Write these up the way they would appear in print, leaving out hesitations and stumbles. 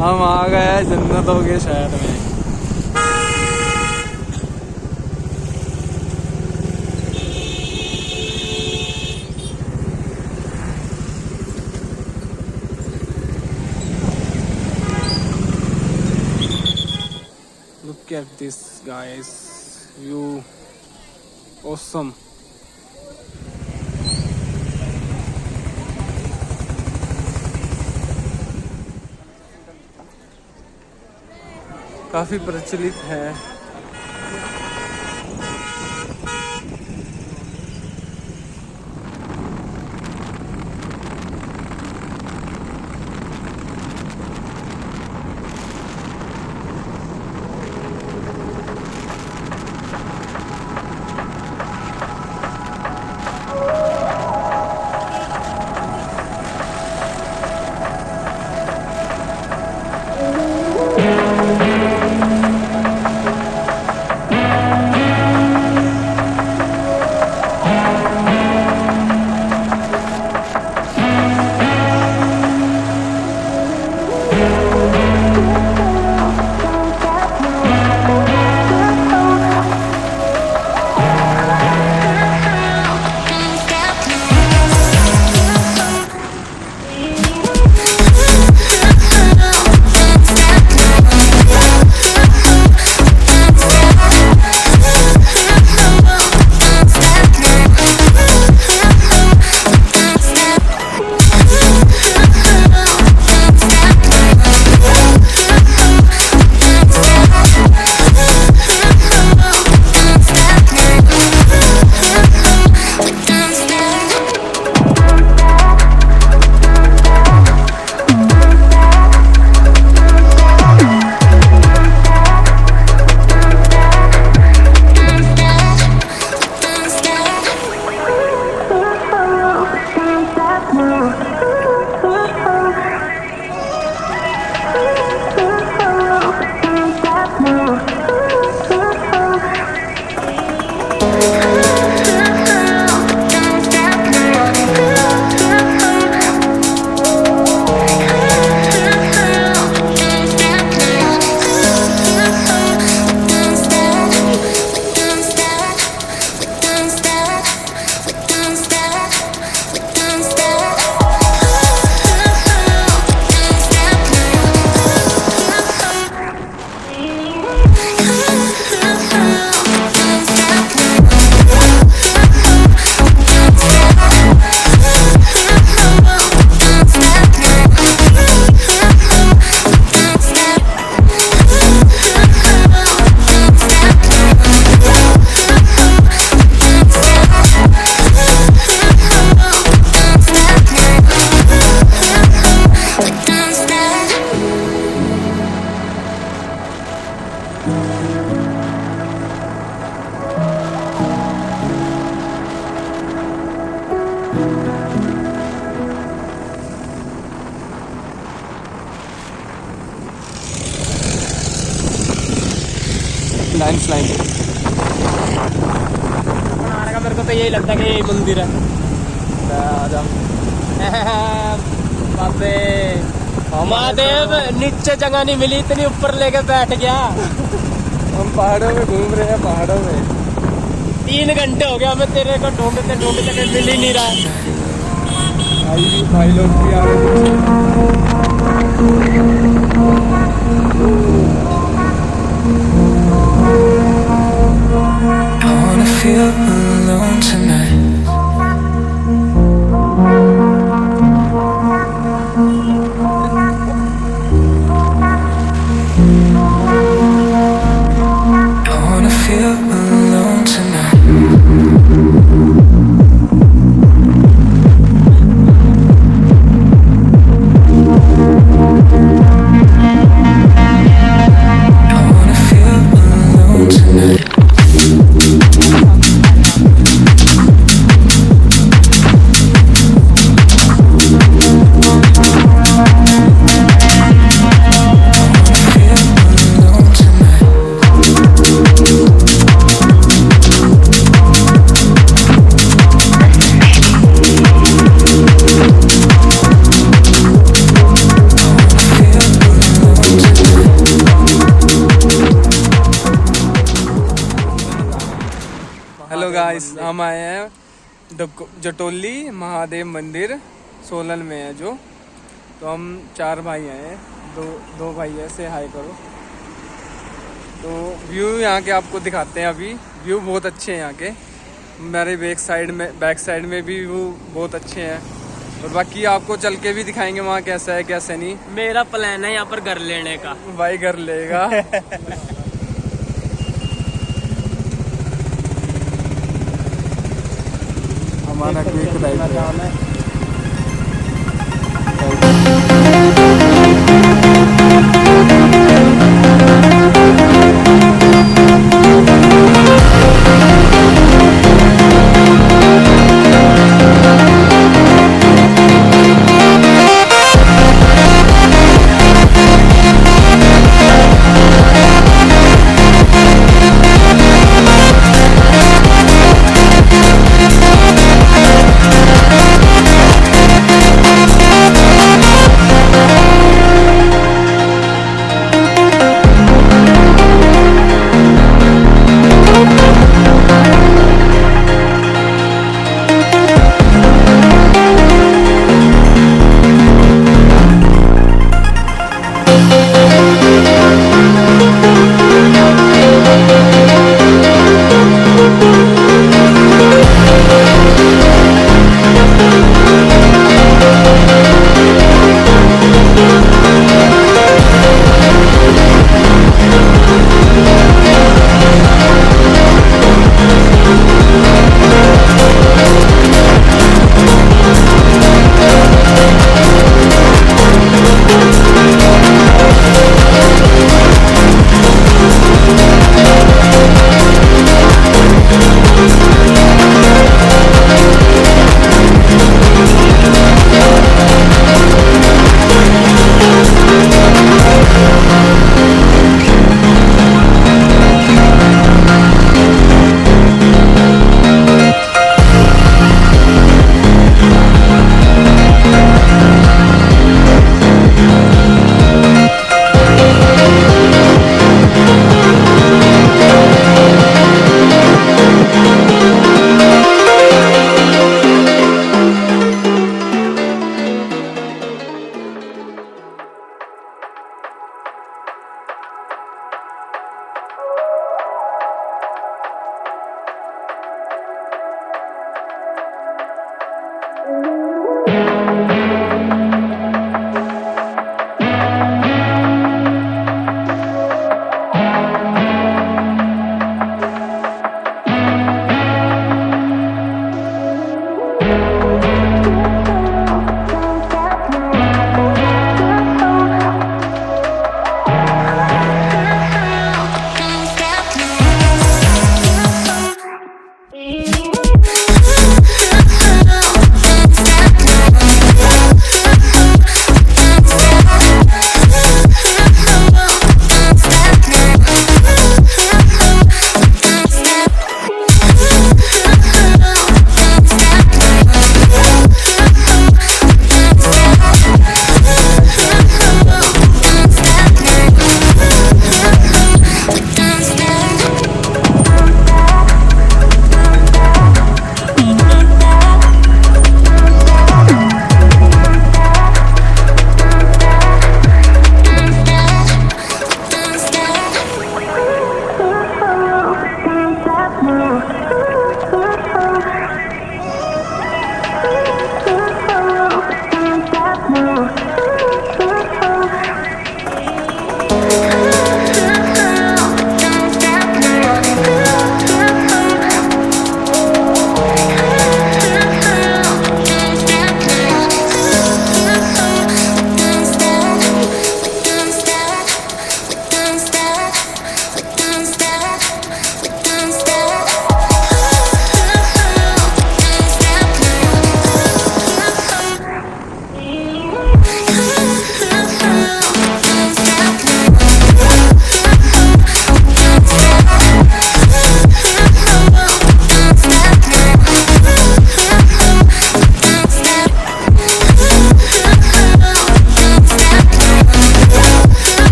हम आ गए जन्नतों के शहर में। Look at this guys, view awesome. काफी प्रचलित है। लैंडस्लाइड मेरे को तो यही लगता है कि यही मंदिर है। महादेव नीचे जगह नहीं मिली, इतनी ऊपर लेके बैठ गया। हम पहाड़ों में घूम रहे हैं, पहाड़ों में 3 घंटे हो गया हमें तेरे को ढूंढते ढूंढते मिल ही नहीं रहा। भाई लोग भी आ रहे I wanna feel alone tonight. I wanna feel alone tonight. हम आए हैं जटोली महादेव मंदिर सोलन में है जो। तो हम 4 भाई आए हैं, दो भाई है, से हाय करो। तो व्यू यहाँ के आपको दिखाते हैं। अभी व्यू बहुत अच्छे हैं यहाँ के। मेरे बैक साइड में भी व्यू बहुत अच्छे हैं, और बाकी आपको चल के भी दिखाएंगे वहाँ कैसा है कैसा नहीं। मेरा प्लान है यहाँ पर घर लेने का। भाई घर लेगा। हमारा क्विक राइड है।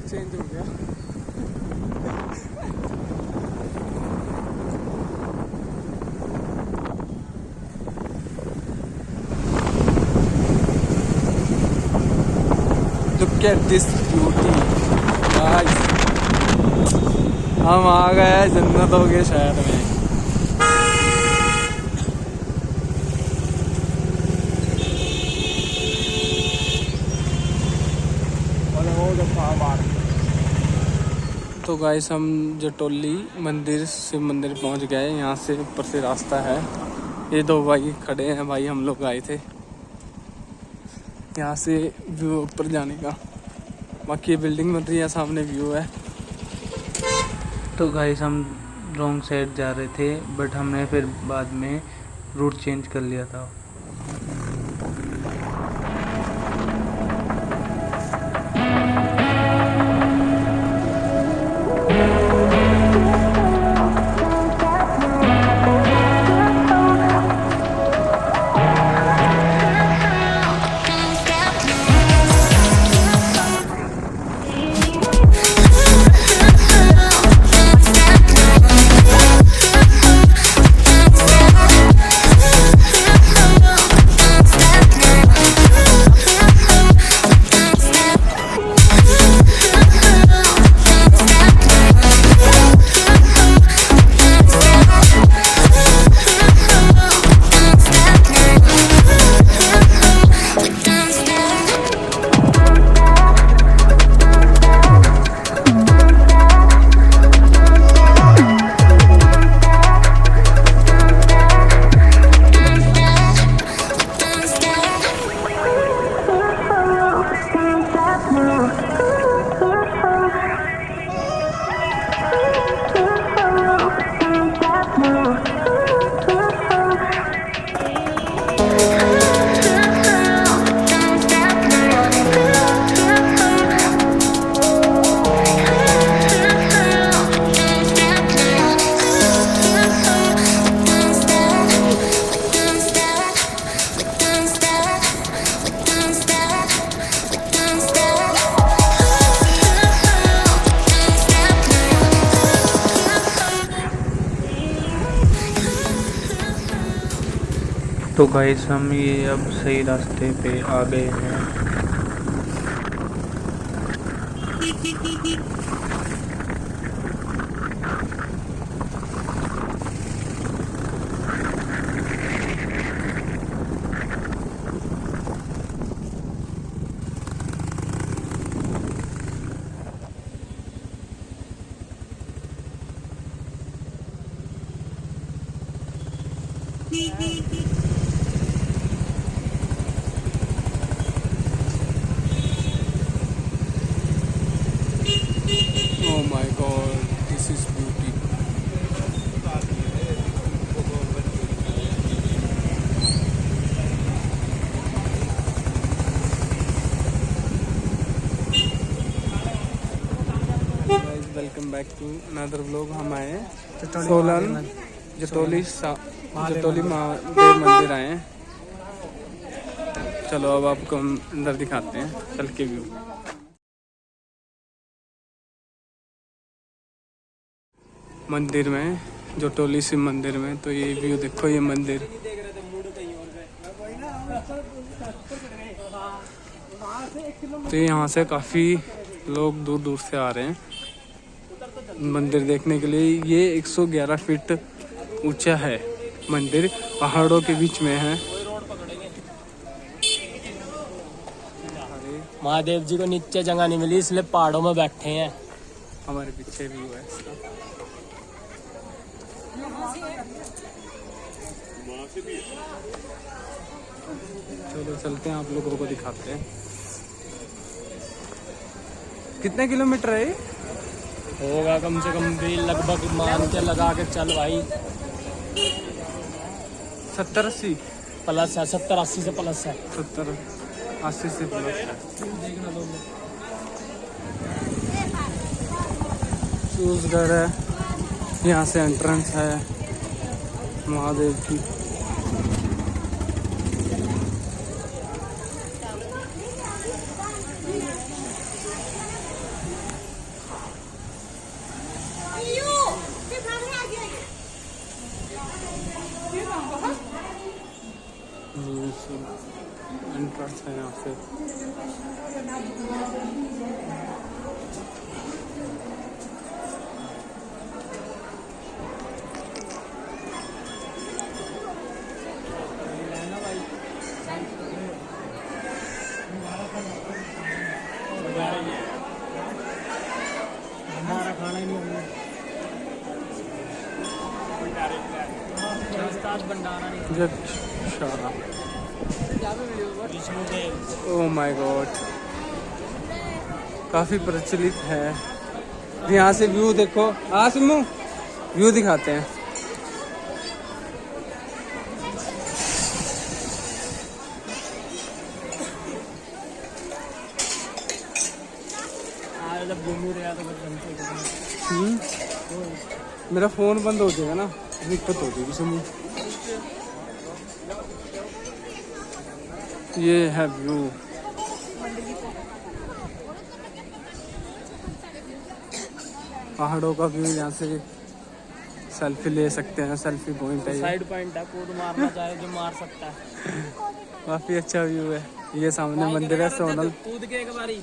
चेंज हो गया। Look at this beauty, guys. हम आ गए जन्नतों के शहर में। तो गाइस हम जटोली मंदिर शिव मंदिर पहुंच गए। यहाँ से ऊपर से रास्ता है। ये दो भाई खड़े हैं, भाई हम लोग आए थे यहाँ से व्यू ऊपर जाने का। बाकी ये बिल्डिंग बन रही है, सामने व्यू है। तो गाइस हम रॉन्ग साइड जा रहे थे, बट हमने फिर बाद में रूट चेंज कर लिया था। तो गाइस हम ये अब सही रास्ते पे आ गए हैं। Oh my god, this is beauty. Guys, welcome back to another vlog। हम आए हैं सोलन जटोली महादेव मंदिर आए हैं। चलो अब आपको हम अंदर दिखाते हैं चल के व्यू। मंदिर में जटोली शिव मंदिर में, तो ये व्यू देखो, ये मंदिर तो यहाँ से काफ़ी लोग दूर दूर से आ रहे हैं मंदिर देखने के लिए। ये 111 फीट ऊंचा है मंदिर, पहाड़ों के बीच में है। महादेव जी को नीचे जगह नहीं मिली इसलिए पहाड़ों में बैठे हैं। हमारे पीछे व्यू है इसका। चलो चलते हैं, आप लोगों को दिखाते हैं। कितने किलोमीटर है ये? होगा कम से कम भी लगभग मान के लगा के चल भाई 70-80 प्लस है, 70-80 से प्लस है। 70-80 से प्लस है। देखना दो शूज घर है, यहाँ से एंट्रेंस है महादेव की। एंट्रेंस है यहाँ से। हमारा खाना ही नहीं होगा। भंडारा नहीं विष्णु देव। ओह माय गॉड, काफी प्रचलित है। यहाँ से व्यू देखो। हाँ सिमू, व्यू दिखाते हैं। जब घूम रहा तो मेरा फोन बंद हो जाएगा ना, दिक्कत हो जाएगी सिमू। ये है व्यू। पहाड़ों का व्यू, यहाँ से सेल्फी ले सकते हैं। सेल्फी पॉइंट है, साइड पॉइंट है, कूद मारना चाहे जो मार सकता है। काफी अच्छा व्यू है। ये सामने मंदिर है सोनल। कूद के एक बारी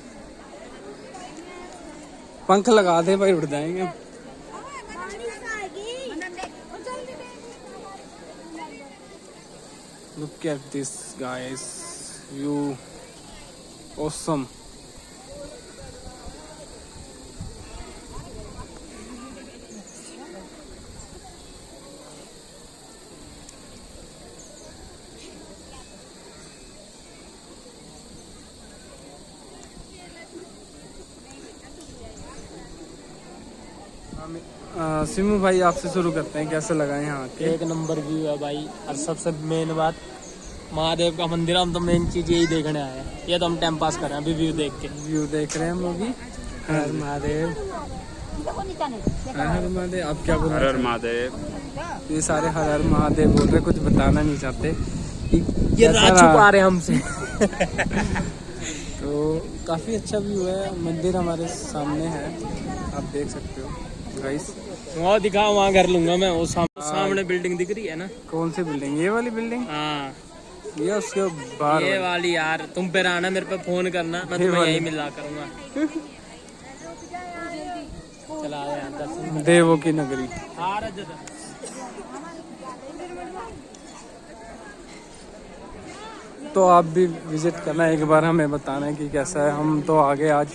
पंख लगा दे भाई, उड़ जाएंगे। Look at this guys, view awesome. Simu भाई आपसे शुरू करते हैं, कैसा लगा यहाँ के? एक नंबर व्यू है भाई। और सबसे मेन बात महादेव का मंदिर, हम तो मेन चीज यही देखने आए हैं। ये तो हम टाइम पास कर रहे हैं अभी व्यू देख के। व्यू देख रहे हैं हम अभी। हर महादेव, हर महादेव। आप क्या बोल रहे हैं? हर महादेव। ये सारे हर हर महादेव बोल रहे, कुछ बताना नहीं चाहते। ये राज छुपा रहे हमसे। तो काफी अच्छा व्यू है। मंदिर हमारे सामने है, आप देख सकते हो गाइस। वहाँ दिखाओ, वहाँ घर लूंगा मैं। वो सामने बिल्डिंग दिख रही है ना? कौन सी बिल्डिंग? ये वाली बिल्डिंग? हाँ ये उसके बाहर ये वाली यार। तुम पे आना, मेरे पे फोन करना, मैं तुम्हें यही मिला करूंगा। चला यार, दर्शन देवों की नगरी। तो आप भी विजिट करना एक बार, हमें बताना कि कैसा है। हम तो आगे आज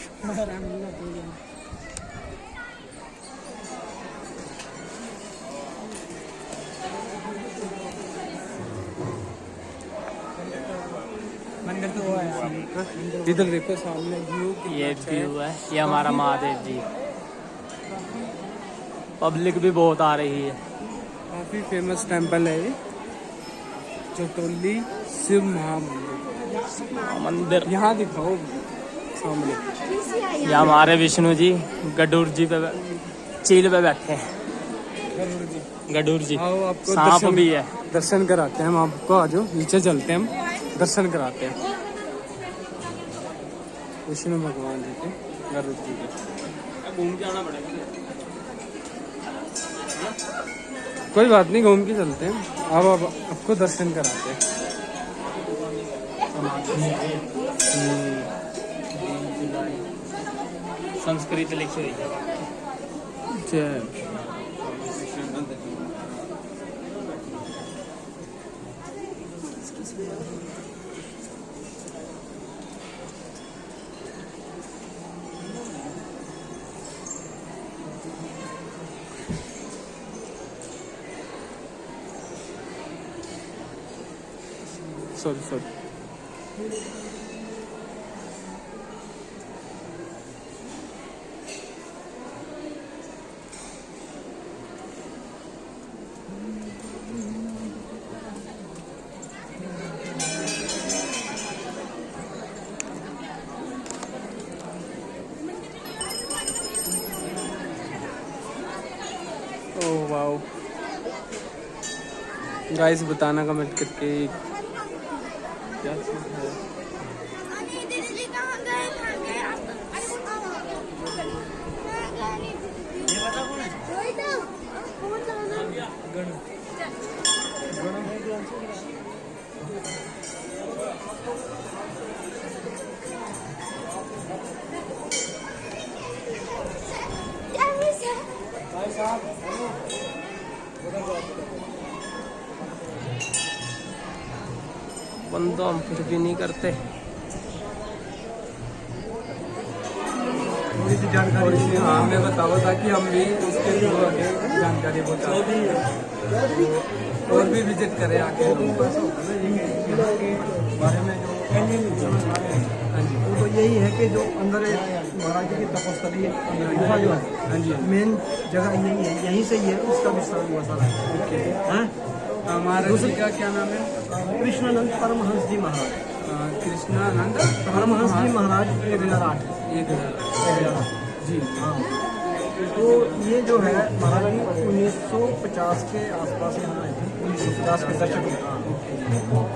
मंदिर तो वो है। इधर देखो सामने व्यू। ये व्यू है, ये हमारा महादेव जी। पब्लिक भी बहुत आ रही है। काफी फेमस टेंपल है ये, जटोली शिव मंदिर। यहाँ दिखाओ सामने। ये हमारे विष्णु जी गडूर जी पे चील पे बैठे हैं। गडूर जी। आओ, आपको सांप भी है। दर्शन कराते हैं हम आपको। आ जाओ, नीचे चलते हैं, हम दर्शन कराते हैं विष्णु भगवान जी के, गरुड़ जी के। घूम के आना पड़ेगा। कोई बात नहीं, घूम के चलते हैं। अब आपको दर्शन कराते हैं। संस्कृत लिखी हुई है। जय। सॉरी ओह वाओ गाइस, बताना कमेंट करके क्या चीज़ है। बंद तो हम फिर भी नहीं करते। थोड़ी सी जानकारी हाँ हमें बताओ, ताकि हम भी उसके थ्रू आगे जानकारी पहुँचा और भी विजिट करें आके। बारे में जो वो तो यही है कि जो अंदर महाराज जी की तपस्थली है, गुफा जो है, हाँ जी, मेन जगह यही है, यहीं से ही है, उसका विस्तार हुआ सारा है। महाराज जी का क्या नाम है? कृष्णानंद परमहंस जी महाराज, कृष्णानंद परमहंस जी महाराज 1008 जी। हाँ, तो ये जो है महाराज जी 1950 के आसपास यहाँ आए थे, 1950 के दशक में।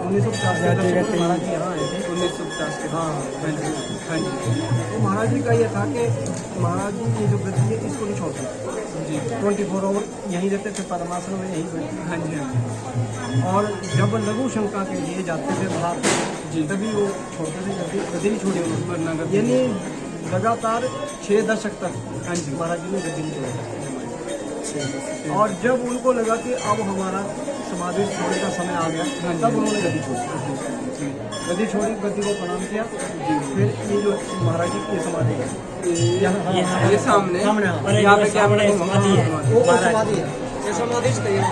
1950 के दशक में महाराज जी यहाँ आए थे, 1950 के। हाँ हाँ जी हाँ जी तो महाराज जी का ये था कि महाराज जी ये जो गद्दी है इसको नहीं छोड़ते जी। 24 आवर यहीं रहते थे, पद्मासन में यहीं बैठे। हाँ जी हाँ और जब लघु शंका के लिए जाते थे बाहर जी, तभी वो छोड़ते थे, गद्दी नहीं छोड़ी उन्होंने। वरना गद्दी यानी लगातार 6 दशक तक हाँ जी महाराज जी ने गद्दी नहीं छोड़ी। और जब उनको लगा कि अब हमारा समाधि छोड़ने का समय आ गया, तब उन्होंने गद्दी छोड़ी। गद्दी छोड़ी, गद्दी को प्रणाम किया। फिर ये जो महाराज जी की समाधि है यहाँ, ये सामने सामने यहाँ पे क्या समाधि है? वो समाधि है, ये समाधि है।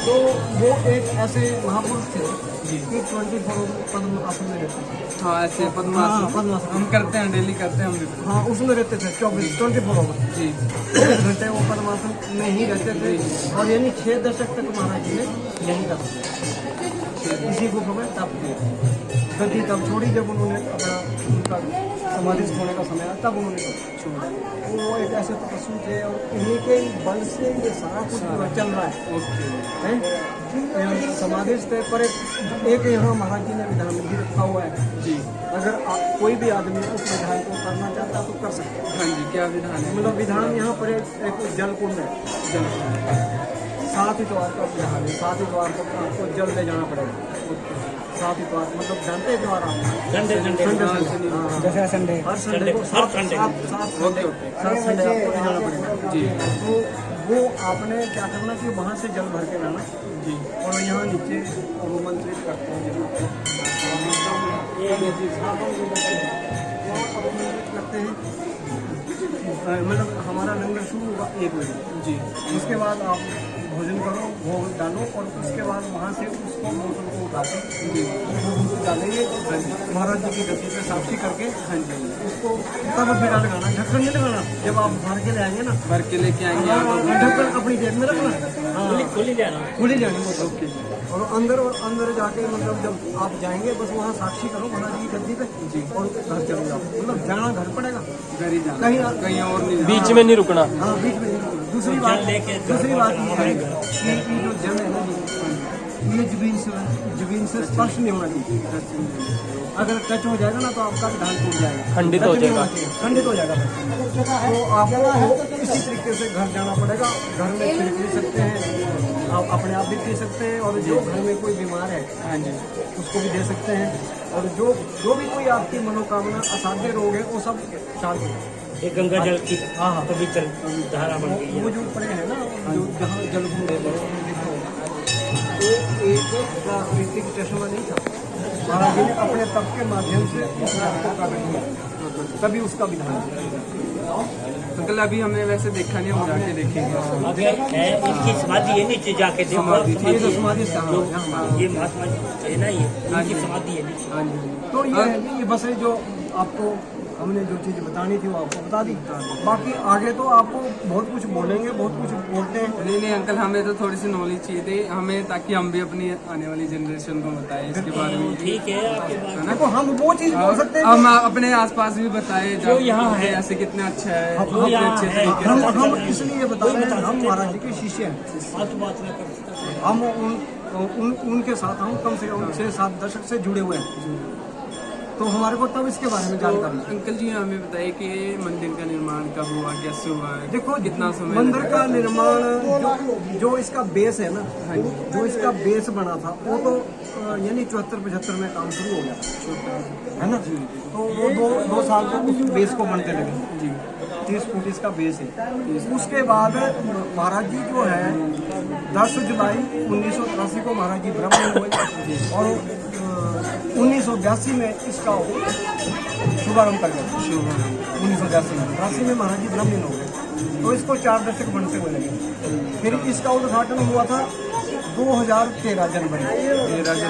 तो वो एक ऐसे महापुरुष थे कि 24 पद्म आसन में रहते थे। हाँ ऐसे हाँ, पद्मासन पद्मासन। हम करते हैं, डेली करते हैं हम भी। हाँ, उसमें रहते थे 24 आवर जी 24 घंटे वो पद्मासन में ही रहते थे। और यानी 6 दशक तक महाराज जी ने यही कर इसी गुफा में तप किया। गद्दी तब छोड़ी जब उन्होंने अपना उनका समाधि होने का समय आया, तब उन्होंने छोड़ा। वो एक ऐसे तपस्वी थे और इन्हीं के बल से ये सारा कुछ चल रहा है। समाधि पर एक यहाँ महाराज जी ने विधान भी रखा हुआ है जी। अगर कोई भी आदमी उस विधान को करना चाहता है तो कर सकता है। हाँ जी, क्या विधान है? मतलब विधान यहाँ पर एक जल कुंड है, 7 द्वार का विधान है। 7 द्वार को आपको जल ले जाना पड़ेगा। 7 द्वार मतलब जानते हैं द्वार आप? संडे जैसे संडे, हर संडे को 7 संडे आपको ले जाना पड़ेगा जी। तो वो आपने क्या करना कि वहाँ से जल भर के लाना जी, और यहाँ नीचे मंत्रित करते हैं करते हैं। मतलब हमारा लंगर शुरू होगा 1 बजे जी। उसके बाद आप भोजन करो, भोग डालो, और उसके बाद वहाँ से उसको बोतल को उठा के डालेंगे महाराज जी की गद्दी पे साक्षी करके। हाँ जी, उसको तब बिना लगाना, ढक्कन नहीं लगाना। जब आप भर के ले आएंगे ना, भर के लेके आएंगे, ढक्कन अपनी जेब में रखना, खुली जानी ओके। और अंदर जाके मतलब जब आप जाएंगे बस वहाँ साक्षी करो महाराज जी की गद्दी पे जी, और घर चले जाओ। मतलब जाना घर पड़ेगा, घर ही जाना, कहीं और नहीं, बीच में नहीं रुकना। हाँ, बीच में नहीं रुकना। दूसरी बात ये है कि जो जल है ना ये जमीन से स्पर्श नहीं होना चाहिए। अगर टच हो जाएगा ना तो आपका विधान टूट जाएगा, खंडित हो जाएगा। तो आपको इसी तरीके से घर जाना पड़ेगा। घर में फिर पी सकते हैं, आप अपने आप भी पी सकते हैं, और जो घर में कोई बीमार है हाँ जी उसको भी दे सकते हैं। और जो भी कोई आपकी मनोकामना असाध्य रोग है वो सब शांत हो जाए। एक गंगा जल की पवित्र धारा बन गई है। वो जो ऊपर है ना, जो जहाँ जल घूम रहे हैं वो एक प्राकृतिक चश्मा नहीं था। महाराज जी ने अपने तप के माध्यम से उस रात को काट दिया, तभी उसका विधान। अंकल अभी हमने वैसे देखा नहीं, हम जाके देखेंगे। अगर है इनकी समाधि है नीचे जाके देखो। समाधि थी। ये तो समाधि स्थान जो है हमारा। ये महात्मा है ना, ये इनकी समाधि है नीचे। हाँ जी। तो ये है कि ये बस है जो आपको हमने जो चीज़ बतानी थी वो आपको बता दी। बाकी आगे तो आपको बहुत कुछ बोलेंगे, बहुत कुछ बोलते हैं। नहीं अंकल, हमें तो थोड़ी सी नॉलेज चाहिए थी हमें, ताकि हम भी अपनी आने वाली जनरेशन को बताएं इसके बारे में। ठीक है आपके पास है ना? देखो हम वो चीज़ बोल सकते हैं हम अपने आसपास भी बताएं जो यहाँ है, ऐसे कितना अच्छा है, हम- कितने यहाँ अच्छे है, तरीके हम से। इसलिए बता रहे हैं, हम महाराज जी के शिष्य हैं। बात बात न कर सकते। हम उनके साथ हम कम से कम 6-7 दशक से जुड़े हुए हैं, तो हमारे को तब इसके बारे में तो जानकारी है। अंकल जी हमें बताइए कि मंदिर का निर्माण कब हुआ, कैसे हुआ है? देखो कितना समय मंदिर लगा? का निर्माण जो इसका बेस है ना, जो इसका बेस बना था वो तो यानी 74-75 में काम शुरू हो गया है ना। तो वो दो साल तक उस बेस को बनते लगे जी। 30 फुट इसका बेस है। उसके बाद महाराज जी जो है 10 जुलाई 1983 को महाराज जी ब्रह्मलीन हुए और 1982 में इसका शुभारंभ कर गया। 1982 में महाराज जी ब्रह्मलीन हो गए, तो इसको 4 दशक बनते हुए लगे। फिर इसका उद्घाटन हुआ था 2013 जनवरी 2000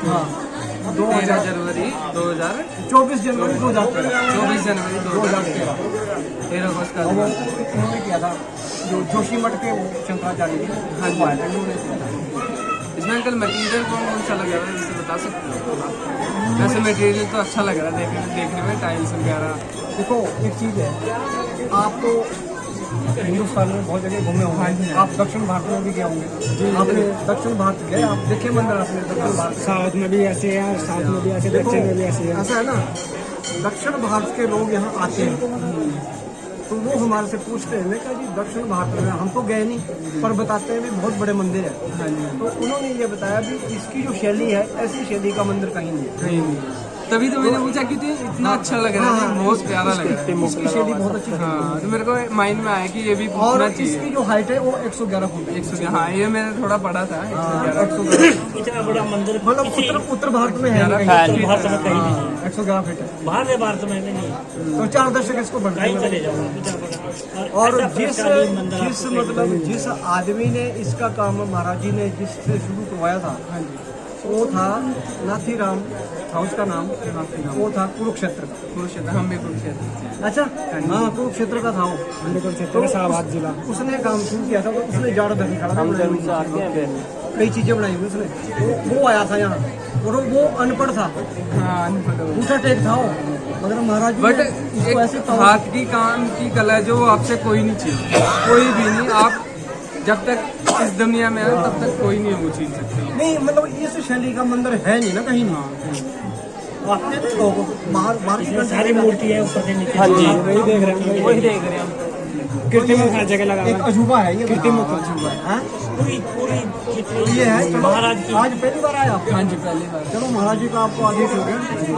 हाँ 13 जनवरी 2000 24 जनवरी 2013 24 जनवरी 2013 13 को इसका और वो उन्होंने किया था, जो जोशी मठ के वो शंकराचार्य जी हाँ जी। वो आए थे, उन्होंने किया था। इसमें अंकल मटेरियल कौन कौन सा लग रहा है, इसे बता सकते हो? वैसे मटेरियल तो अच्छा लग रहा है देखने में टाइल्स वगैरह। देखो एक चीज़ है, आप तो हिंदुस्तान में बहुत जगह घूमे होंगे, आप दक्षिण भारत में भी गए होंगे। आपने दक्षिण भारत गए, आप देखे मंदिर आपने दक्षिण भारत? साउथ में भी ऐसे है, साउथ में भी ऐसे, दक्षिण में भी ऐसे है। ऐसा है ना, दक्षिण भारत के लोग यहाँ आते हैं तो वो हमारे से पूछते हैं, मैं कहा जी दक्षिण भारत में हम तो गए नहीं, पर बताते हैं भी बहुत बड़े मंदिर है। तो उन्होंने ये बताया भी इसकी जो शैली है, ऐसी शैली का मंदिर कहीं नहीं है। कहीं नहीं, तभी तो मैंने पूछा कि इतना अच्छा लग रहा है, बहुत प्यारा लग रहा है। इसकी शैली बहुत अच्छी है। हाँ, तो मेरे को माइंड में आया कि ये भी और पूछना इसकी चाहिए। जो हाइट है वो 111 फुट है। 100, हाँ ये मैंने थोड़ा पढ़ा था 111। 111 इतना बड़ा मंदिर मतलब उत्तर भारत में है नहीं भारत कहीं। में कहीं नहीं, 111 फीट है, बाहर में भारत में भी नहीं। तो 4 दशक इसको बढ़ते कहीं हुए चले लगे। जाओ इतना बड़ा। और ऐसा जिस प्रकालीन मंदिर आपको कहीं मतलब नहीं जिस आदमी ने इसका काम महाराज जी ने जिससे शुरू करवाया था, वो था नाथीराम था उसका नाम, वो था कुरुक्षेत्र का। कुरुक्षेत्र, हम भी कुरुक्षेत्र। अच्छा हाँ कुरुक्षेत्र का था वो, तो शाहबाद जिला। उसने काम शुरू किया था, तो उसने जाड़ धरी खड़ा था, कई चीजें बनाई हुई उसने। वो आया था यहाँ और वो अनपढ़ था, हाँ ऊँचा टेक था वो, मगर महाराज जी बट ने इसको ऐसे एक हाथ की काम की कला जो वो आपसे कोई नहीं छीन, कोई भी नहीं। आप जब तक इस दुनिया में है तब तक कोई नहीं वो छीन सकते। नहीं, मतलब इस शैली का मंदिर है नहीं ना कहीं नहीं। आपने तो बाहर की ये सारी मूर्ति है ऊपर से नीचे। हाँ जी, वही देख रहे हैं, वही देख रहे हैं हम। कृत्रिम हर जगह लगा एक अजूबा है ये, कृत्रिम अजूबा है। पूरी पूरी जितनी ये है, चलो महाराज की आज पहली बार आया आप? हाँ जी, पहली बार। चलो महाराज जी का आपको आदेश हो गया,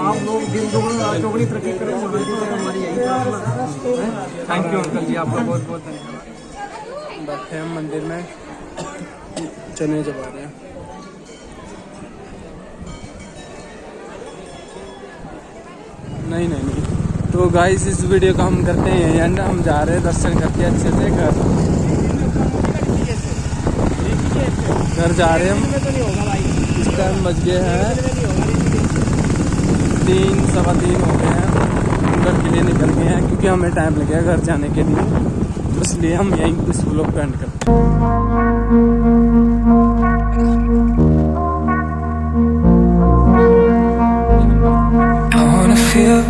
आप लोग दिन दोगुना रात चौगुनी तरक्की करें, महाराज जी से हमारी यही प्रार्थना है। थैंक यू अंकल जी, आपका बहुत बहुत धन्यवाद। बैठे हम मंदिर में, चने चबा रहे हैं। नहीं तो गाइस इस वीडियो को हम करते हैं एंड हम जा रहे हैं दर्शन करके अच्छे से घर जा रहे हैं हम। इस टाइम बज गए हैं 3 सवा 3 हो गए हैं। हम घर के लिए निकल गए हैं क्योंकि हमें टाइम लगेगा घर जाने के लिए, इसलिए हम यहीं इस व्लॉग को एंड करते हैं। I wanna feel